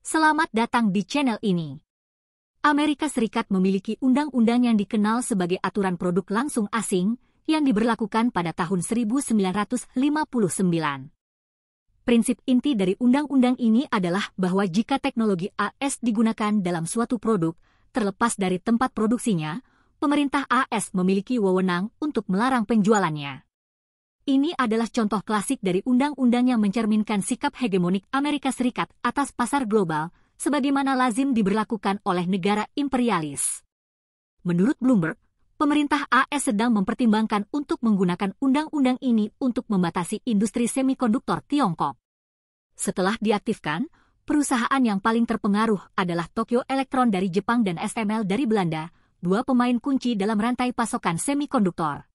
Selamat datang di channel ini. Amerika Serikat memiliki undang-undang yang dikenal sebagai Aturan Produk Langsung Asing yang diberlakukan pada tahun 1959. Prinsip inti dari undang-undang ini adalah bahwa jika teknologi AS digunakan dalam suatu produk, terlepas dari tempat produksinya, pemerintah AS memiliki wewenang untuk melarang penjualannya. Ini adalah contoh klasik dari undang-undang yang mencerminkan sikap hegemonik Amerika Serikat atas pasar global, sebagaimana lazim diberlakukan oleh negara imperialis. Menurut Bloomberg, pemerintah AS sedang mempertimbangkan untuk menggunakan undang-undang ini untuk membatasi industri semikonduktor Tiongkok. Setelah diaktifkan, perusahaan yang paling terpengaruh adalah Tokyo Electron dari Jepang dan SML dari Belanda, dua pemain kunci dalam rantai pasokan semikonduktor.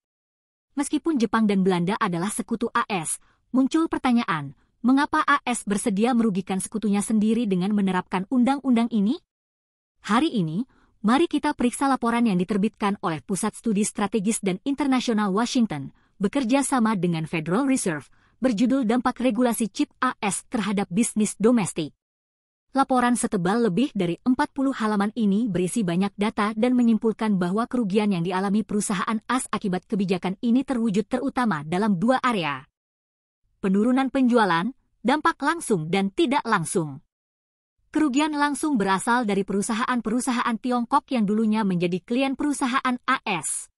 Meskipun Jepang dan Belanda adalah sekutu AS, muncul pertanyaan, mengapa AS bersedia merugikan sekutunya sendiri dengan menerapkan undang-undang ini? Hari ini, mari kita periksa laporan yang diterbitkan oleh Pusat Studi Strategis dan Internasional Washington, bekerja sama dengan Federal Reserve, berjudul Dampak Regulasi Chip AS Terhadap Bisnis Domestik. Laporan setebal lebih dari 40 halaman ini berisi banyak data dan menyimpulkan bahwa kerugian yang dialami perusahaan AS akibat kebijakan ini terwujud terutama dalam dua area. Penurunan penjualan, dampak langsung dan tidak langsung. Kerugian langsung berasal dari perusahaan-perusahaan Tiongkok yang dulunya menjadi klien perusahaan AS.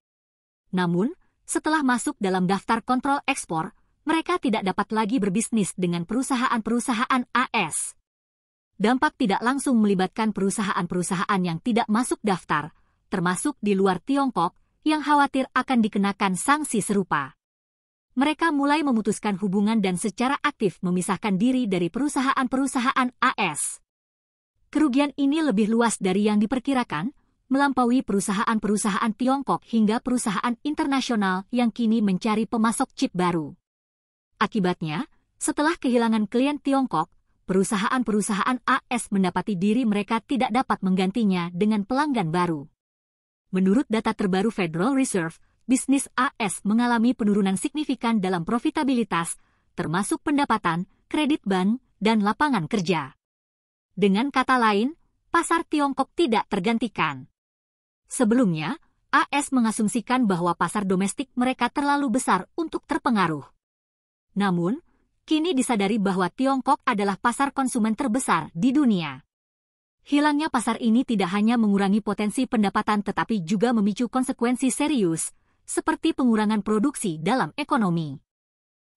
Namun, setelah masuk dalam daftar kontrol ekspor, mereka tidak dapat lagi berbisnis dengan perusahaan-perusahaan AS. Dampak tidak langsung melibatkan perusahaan-perusahaan yang tidak masuk daftar, termasuk di luar Tiongkok, yang khawatir akan dikenakan sanksi serupa. Mereka mulai memutuskan hubungan dan secara aktif memisahkan diri dari perusahaan-perusahaan AS. Kerugian ini lebih luas dari yang diperkirakan, melampaui perusahaan-perusahaan Tiongkok hingga perusahaan internasional yang kini mencari pemasok chip baru. Akibatnya, setelah kehilangan klien Tiongkok, perusahaan-perusahaan AS mendapati diri mereka tidak dapat menggantinya dengan pelanggan baru. Menurut data terbaru Federal Reserve, bisnis AS mengalami penurunan signifikan dalam profitabilitas, termasuk pendapatan, kredit bank, dan lapangan kerja. Dengan kata lain, pasar Tiongkok tidak tergantikan. Sebelumnya, AS mengasumsikan bahwa pasar domestik mereka terlalu besar untuk terpengaruh. Namun, kini disadari bahwa Tiongkok adalah pasar konsumen terbesar di dunia. Hilangnya pasar ini tidak hanya mengurangi potensi pendapatan tetapi juga memicu konsekuensi serius, seperti pengurangan produksi dalam ekonomi.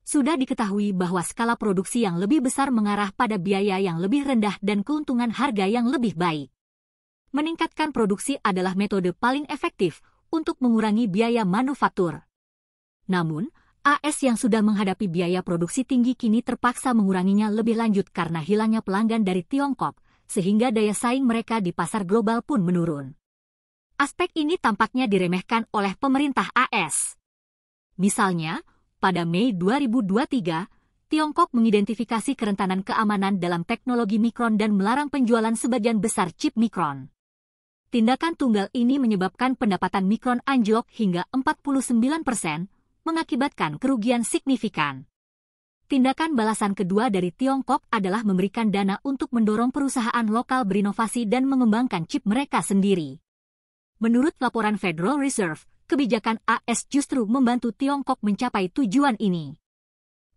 Sudah diketahui bahwa skala produksi yang lebih besar mengarah pada biaya yang lebih rendah dan keuntungan harga yang lebih baik. Meningkatkan produksi adalah metode paling efektif untuk mengurangi biaya manufaktur. Namun, AS yang sudah menghadapi biaya produksi tinggi kini terpaksa menguranginya lebih lanjut karena hilangnya pelanggan dari Tiongkok, sehingga daya saing mereka di pasar global pun menurun. Aspek ini tampaknya diremehkan oleh pemerintah AS. Misalnya, pada Mei 2023, Tiongkok mengidentifikasi kerentanan keamanan dalam teknologi mikron dan melarang penjualan sebagian besar chip mikron. Tindakan tunggal ini menyebabkan pendapatan mikron anjlok hingga 49%, mengakibatkan kerugian signifikan. Tindakan balasan kedua dari Tiongkok adalah memberikan dana untuk mendorong perusahaan lokal berinovasi dan mengembangkan chip mereka sendiri. Menurut laporan Federal Reserve, kebijakan AS justru membantu Tiongkok mencapai tujuan ini.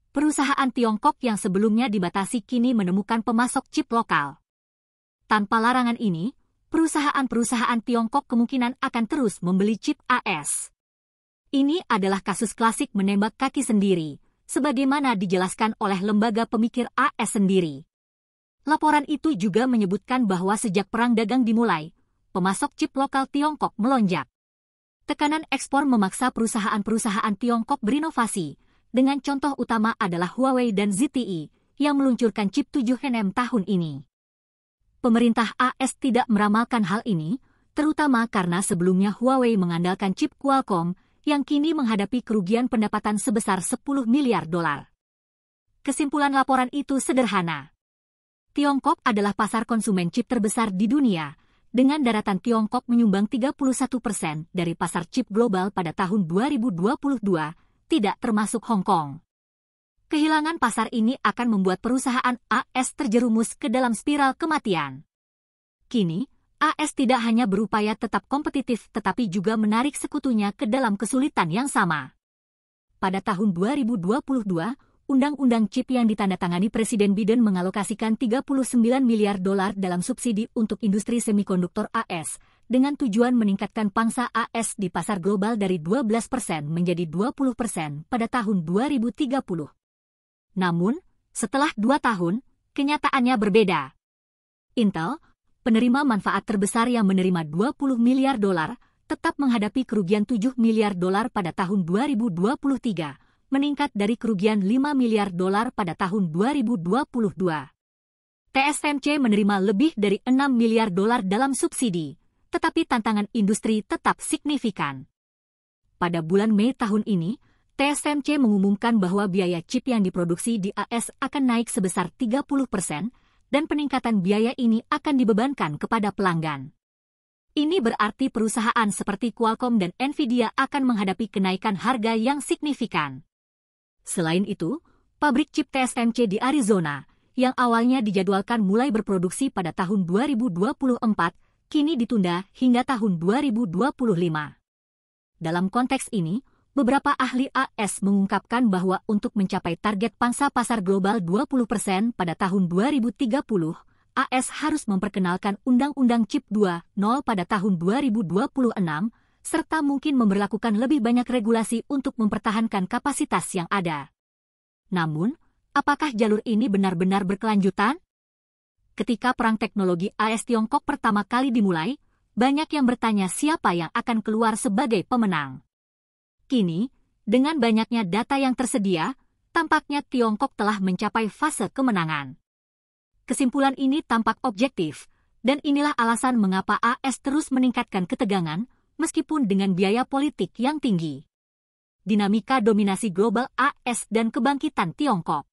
Perusahaan Tiongkok yang sebelumnya dibatasi kini menemukan pemasok chip lokal. Tanpa larangan ini, perusahaan-perusahaan Tiongkok kemungkinan akan terus membeli chip AS. Ini adalah kasus klasik menembak kaki sendiri, sebagaimana dijelaskan oleh lembaga pemikir AS sendiri. Laporan itu juga menyebutkan bahwa sejak perang dagang dimulai, pemasok chip lokal Tiongkok melonjak. Tekanan ekspor memaksa perusahaan-perusahaan Tiongkok berinovasi, dengan contoh utama adalah Huawei dan ZTE, yang meluncurkan chip 7nm tahun ini. Pemerintah AS tidak meramalkan hal ini, terutama karena sebelumnya Huawei mengandalkan chip Qualcomm, yang kini menghadapi kerugian pendapatan sebesar 10 miliar dolar. Kesimpulan laporan itu sederhana. Tiongkok adalah pasar konsumen chip terbesar di dunia, dengan daratan Tiongkok menyumbang 31% dari pasar chip global pada tahun 2022, tidak termasuk Hong Kong. Kehilangan pasar ini akan membuat perusahaan AS terjerumus ke dalam spiral kematian. Kini, AS tidak hanya berupaya tetap kompetitif tetapi juga menarik sekutunya ke dalam kesulitan yang sama. Pada tahun 2022, Undang-Undang Chip yang ditandatangani Presiden Biden mengalokasikan $39 miliar dalam subsidi untuk industri semikonduktor AS, dengan tujuan meningkatkan pangsa AS di pasar global dari 12% menjadi 20% pada tahun 2030. Namun, setelah 2 tahun, kenyataannya berbeda. Intel, penerima manfaat terbesar yang menerima $20 miliar, tetap menghadapi kerugian $7 miliar pada tahun 2023, meningkat dari kerugian $5 miliar pada tahun 2022. TSMC menerima lebih dari $6 miliar dalam subsidi, tetapi tantangan industri tetap signifikan. Pada bulan Mei tahun ini, TSMC mengumumkan bahwa biaya chip yang diproduksi di AS akan naik sebesar 30%, dan peningkatan biaya ini akan dibebankan kepada pelanggan. Ini berarti perusahaan seperti Qualcomm dan Nvidia akan menghadapi kenaikan harga yang signifikan. Selain itu, pabrik chip TSMC di Arizona, yang awalnya dijadwalkan mulai berproduksi pada tahun 2024, kini ditunda hingga tahun 2025. Dalam konteks ini, beberapa ahli AS mengungkapkan bahwa untuk mencapai target pangsa pasar global 20% pada tahun 2030, AS harus memperkenalkan Undang-Undang Chip 2.0 pada tahun 2026, serta mungkin memberlakukan lebih banyak regulasi untuk mempertahankan kapasitas yang ada. Namun, apakah jalur ini benar-benar berkelanjutan? Ketika perang teknologi AS Tiongkok pertama kali dimulai, banyak yang bertanya siapa yang akan keluar sebagai pemenang. Kini, dengan banyaknya data yang tersedia, tampaknya Tiongkok telah mencapai fase kemenangan. Kesimpulan ini tampak objektif, dan inilah alasan mengapa AS terus meningkatkan ketegangan, meskipun dengan biaya politik yang tinggi. Dinamika dominasi global AS dan kebangkitan Tiongkok.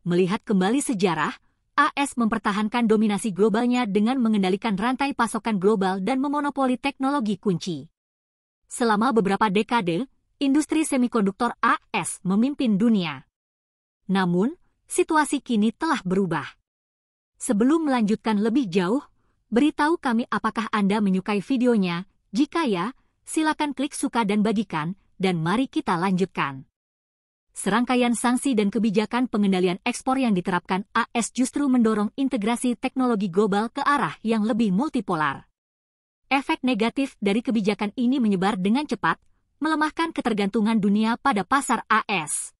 Melihat kembali sejarah, AS mempertahankan dominasi globalnya dengan mengendalikan rantai pasokan global dan memonopoli teknologi kunci. Selama beberapa dekade, industri semikonduktor AS memimpin dunia. Namun, situasi kini telah berubah. Sebelum melanjutkan lebih jauh, beritahu kami apakah Anda menyukai videonya. Jika ya, silakan klik suka dan bagikan, dan mari kita lanjutkan. Serangkaian sanksi dan kebijakan pengendalian ekspor yang diterapkan AS justru mendorong integrasi teknologi global ke arah yang lebih multipolar. Efek negatif dari kebijakan ini menyebar dengan cepat, melemahkan ketergantungan dunia pada pasar AS.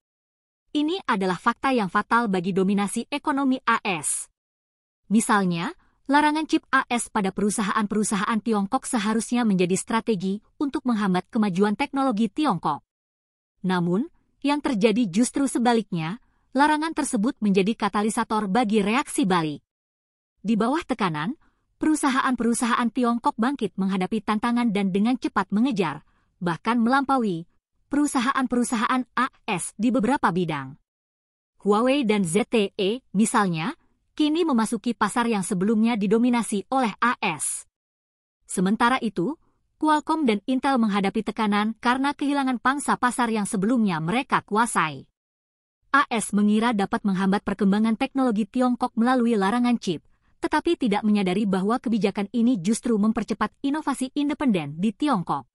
Ini adalah fakta yang fatal bagi dominasi ekonomi AS. Misalnya, larangan chip AS pada perusahaan-perusahaan Tiongkok seharusnya menjadi strategi untuk menghambat kemajuan teknologi Tiongkok. Namun, yang terjadi justru sebaliknya, larangan tersebut menjadi katalisator bagi reaksi balik. Di bawah tekanan, perusahaan-perusahaan Tiongkok bangkit menghadapi tantangan dan dengan cepat mengejar, bahkan melampaui, perusahaan-perusahaan AS di beberapa bidang. Huawei dan ZTE, misalnya, kini memasuki pasar yang sebelumnya didominasi oleh AS. Sementara itu, Qualcomm dan Intel menghadapi tekanan karena kehilangan pangsa pasar yang sebelumnya mereka kuasai. AS mengira dapat menghambat perkembangan teknologi Tiongkok melalui larangan chip, tetapi tidak menyadari bahwa kebijakan ini justru mempercepat inovasi independen di Tiongkok.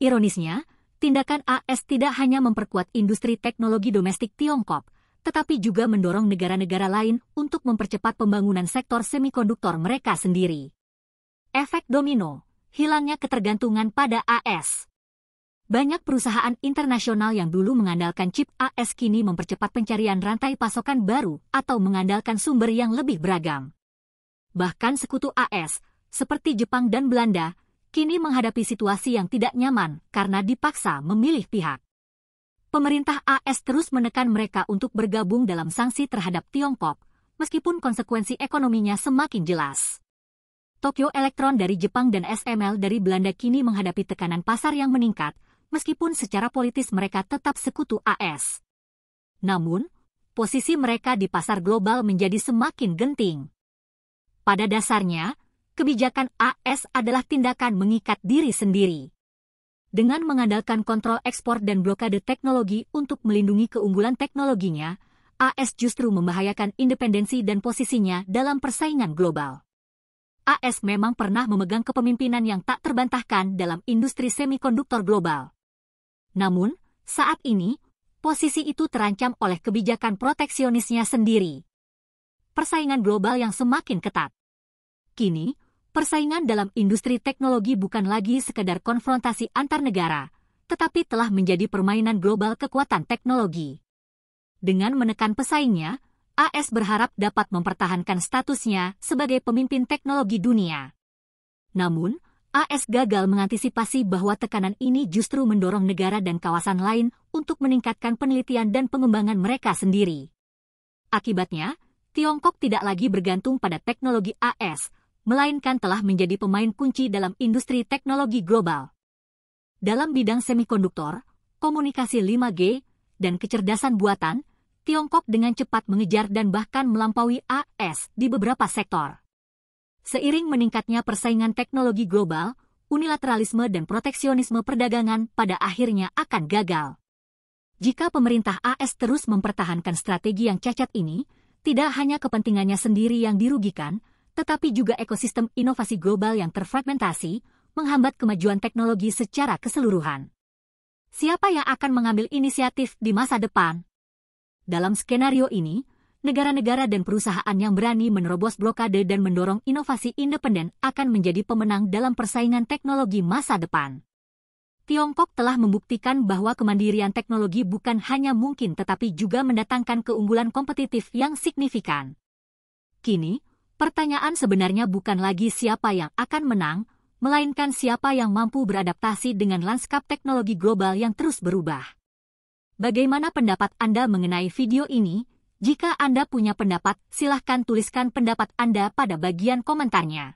Ironisnya, tindakan AS tidak hanya memperkuat industri teknologi domestik Tiongkok, tetapi juga mendorong negara-negara lain untuk mempercepat pembangunan sektor semikonduktor mereka sendiri. Efek domino, hilangnya ketergantungan pada AS. Banyak perusahaan internasional yang dulu mengandalkan chip AS kini mempercepat pencarian rantai pasokan baru atau mengandalkan sumber yang lebih beragam. Bahkan sekutu AS, seperti Jepang dan Belanda, kini menghadapi situasi yang tidak nyaman karena dipaksa memilih pihak. Pemerintah AS terus menekan mereka untuk bergabung dalam sanksi terhadap Tiongkok, meskipun konsekuensi ekonominya semakin jelas. Tokyo Electron dari Jepang dan SML dari Belanda kini menghadapi tekanan pasar yang meningkat, meskipun secara politis mereka tetap sekutu AS. Namun, posisi mereka di pasar global menjadi semakin genting. Pada dasarnya, kebijakan AS adalah tindakan mengikat diri sendiri. Dengan mengandalkan kontrol ekspor dan blokade teknologi untuk melindungi keunggulan teknologinya, AS justru membahayakan independensi dan posisinya dalam persaingan global. AS memang pernah memegang kepemimpinan yang tak terbantahkan dalam industri semikonduktor global. Namun, saat ini, posisi itu terancam oleh kebijakan proteksionisnya sendiri. Persaingan global yang semakin ketat. Kini, persaingan dalam industri teknologi bukan lagi sekedar konfrontasi antar negara, tetapi telah menjadi permainan global kekuatan teknologi. Dengan menekan pesaingnya, AS berharap dapat mempertahankan statusnya sebagai pemimpin teknologi dunia. Namun, AS gagal mengantisipasi bahwa tekanan ini justru mendorong negara dan kawasan lain untuk meningkatkan penelitian dan pengembangan mereka sendiri. Akibatnya, Tiongkok tidak lagi bergantung pada teknologi AS, melainkan telah menjadi pemain kunci dalam industri teknologi global. Dalam bidang semikonduktor, komunikasi 5G, dan kecerdasan buatan, Tiongkok dengan cepat mengejar dan bahkan melampaui AS di beberapa sektor. Seiring meningkatnya persaingan teknologi global, unilateralisme dan proteksionisme perdagangan pada akhirnya akan gagal. Jika pemerintah AS terus mempertahankan strategi yang cacat ini, tidak hanya kepentingannya sendiri yang dirugikan, tetapi juga ekosistem inovasi global yang terfragmentasi, menghambat kemajuan teknologi secara keseluruhan. Siapa yang akan mengambil inisiatif di masa depan? Dalam skenario ini, negara-negara dan perusahaan yang berani menerobos blokade dan mendorong inovasi independen akan menjadi pemenang dalam persaingan teknologi masa depan. Tiongkok telah membuktikan bahwa kemandirian teknologi bukan hanya mungkin tetapi juga mendatangkan keunggulan kompetitif yang signifikan. Kini, pertanyaan sebenarnya bukan lagi siapa yang akan menang, melainkan siapa yang mampu beradaptasi dengan lanskap teknologi global yang terus berubah. Bagaimana pendapat Anda mengenai video ini? Jika Anda punya pendapat, silahkan tuliskan pendapat Anda pada bagian komentarnya.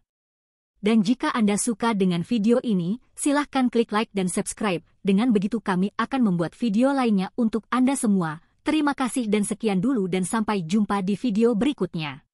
Dan jika Anda suka dengan video ini, silahkan klik like dan subscribe. Dengan begitu kami akan membuat video lainnya untuk Anda semua. Terima kasih dan sekian dulu dan sampai jumpa di video berikutnya.